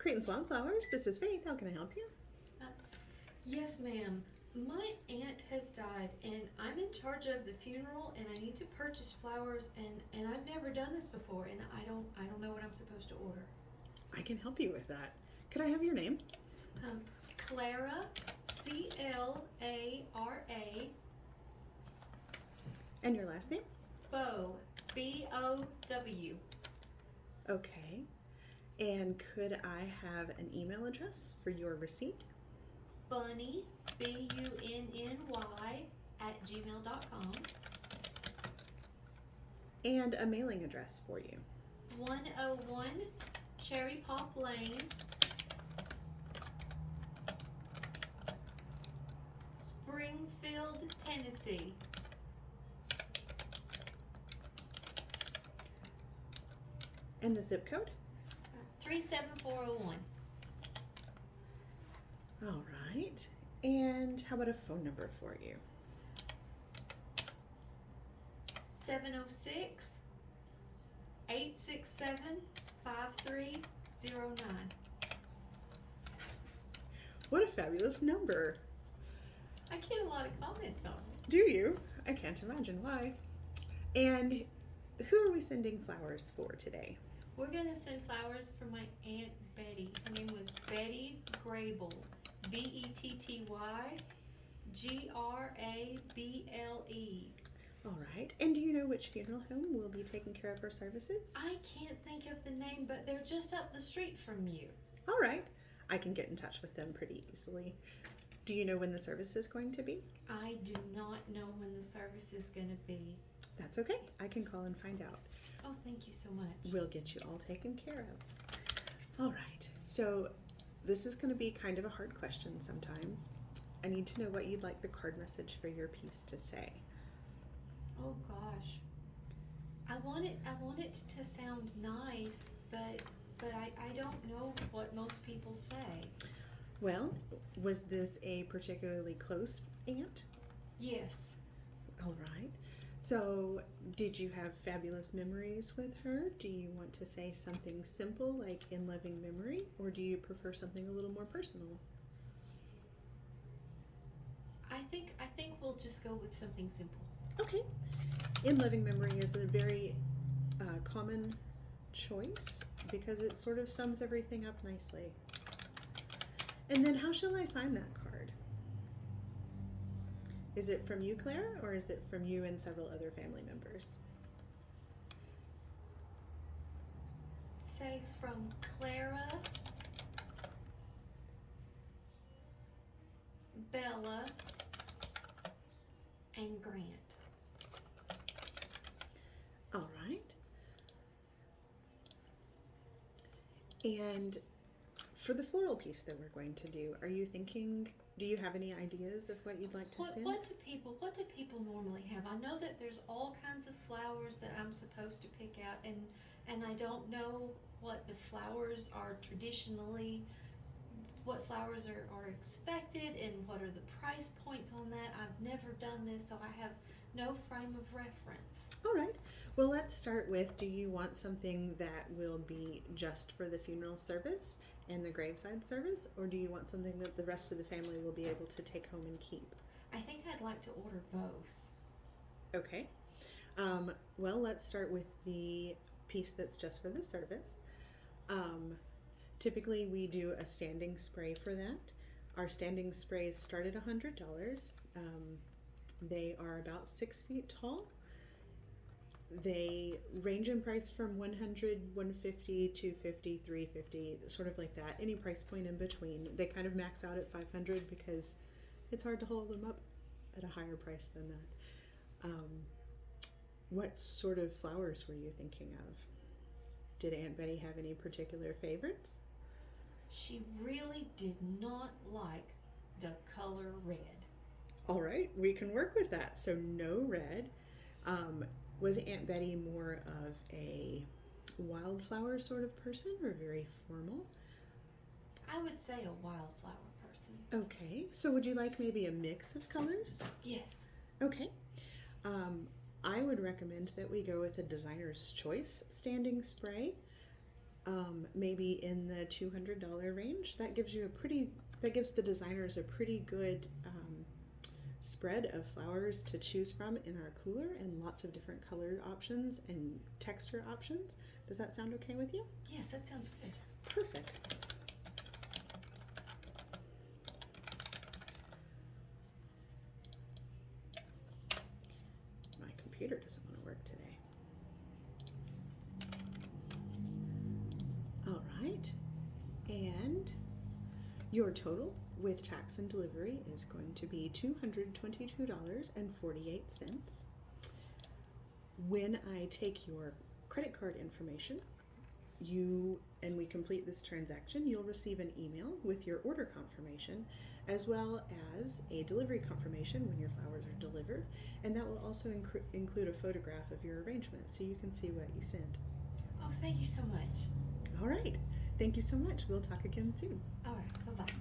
Creighton's Wildflowers. This is Faith. How can I help you? Uh, yes, ma'am. My aunt has died, and I'm in charge of the funeral, and I need to purchase flowers, and I've never done this before, and I don't know what I'm supposed to order. I can help you with that. Could I have your name? Clara, Clara, And your last name? Bow, Bow. Okay. And could I have an email address for your receipt? Bunny, Bunny, @gmail.com. And a mailing address for you. 101 Cherry Pop Lane, Springfield, Tennessee. And the zip code? 37401. All right. And how about a phone number for you? 706 867 5309. What a fabulous number. I get a lot of comments on it. Do you? I can't imagine why. And who are we sending flowers for today? We're going to send flowers for my Aunt Betty. Her name was Betty Grable. Betty Grable. All right. And do you know which funeral home will be taking care of her services? I can't think of the name, but they're just up the street from you. All right. I can get in touch with them pretty easily. Do you know when the service is going to be? I do not know when the service is going to be. That's okay. I can call and find out. Oh, thank you so much. We'll get you all taken care of. All right. So this is going to be kind of a hard question sometimes. I need to know what you'd like the card message for your piece to say. Oh gosh. I want it to sound nice, but I don't know what most people say. Well, was this a particularly close aunt? Yes. All right. So, did you have fabulous memories with her? Do you want to say something simple like in loving memory, or do you prefer something a little more personal? I think we'll just go with something simple. Okay. In loving memory is a very common choice because it sort of sums everything up nicely. And then how shall I sign that card? Is it from you, Clara, or is it from you and several other family members? Say from Clara, Bella, and Grant. All right. And for the floral piece that we're going to do, are you thinking, do you have any ideas of what you'd like to send? What do people normally have? I know that there's all kinds of flowers that I'm supposed to pick out, and I don't know what the flowers are traditionally, what flowers are expected, and what are the price points on that. I've never done this, so I have no frame of reference. All right. Well, let's start with, do you want something that will be just for the funeral service and the graveside service, or do you want something that the rest of the family will be able to take home and keep? I think I'd like to order both. Okay. Well, let's start with the piece that's just for the service. Typically, we do a standing spray for that. Our standing sprays start at $100. They are about 6 feet tall. They range in price from $100, $150, $250, $350, sort of like that. Any price point in between. They kind of max out at $500 because it's hard to hold them up at a higher price than that. What sort of flowers were you thinking of? Did Aunt Betty have any particular favorites? She really did not like the color red. All right, we can work with that. So no red. Was Aunt Betty more of a wildflower sort of person or very formal? I would say a wildflower person. Okay, so would you like maybe a mix of colors? Yes. Okay. I would recommend that we go with a designer's choice standing spray. maybe in the $200 range. That gives the designers a pretty good spread of flowers to choose from in our cooler, and lots of different color options and texture options. Does that sound okay with you? Yes, that sounds good. Perfect. My computer doesn't want to work today. All right. And your total with tax and delivery is going to be $222.48. When I take your credit card information, and we complete this transaction, you'll receive an email with your order confirmation, as well as a delivery confirmation when your flowers are delivered, and that will also include a photograph of your arrangement so you can see what you sent. Oh, thank you so much. All right. Thank you so much. We'll talk again soon. All right. Bye-bye.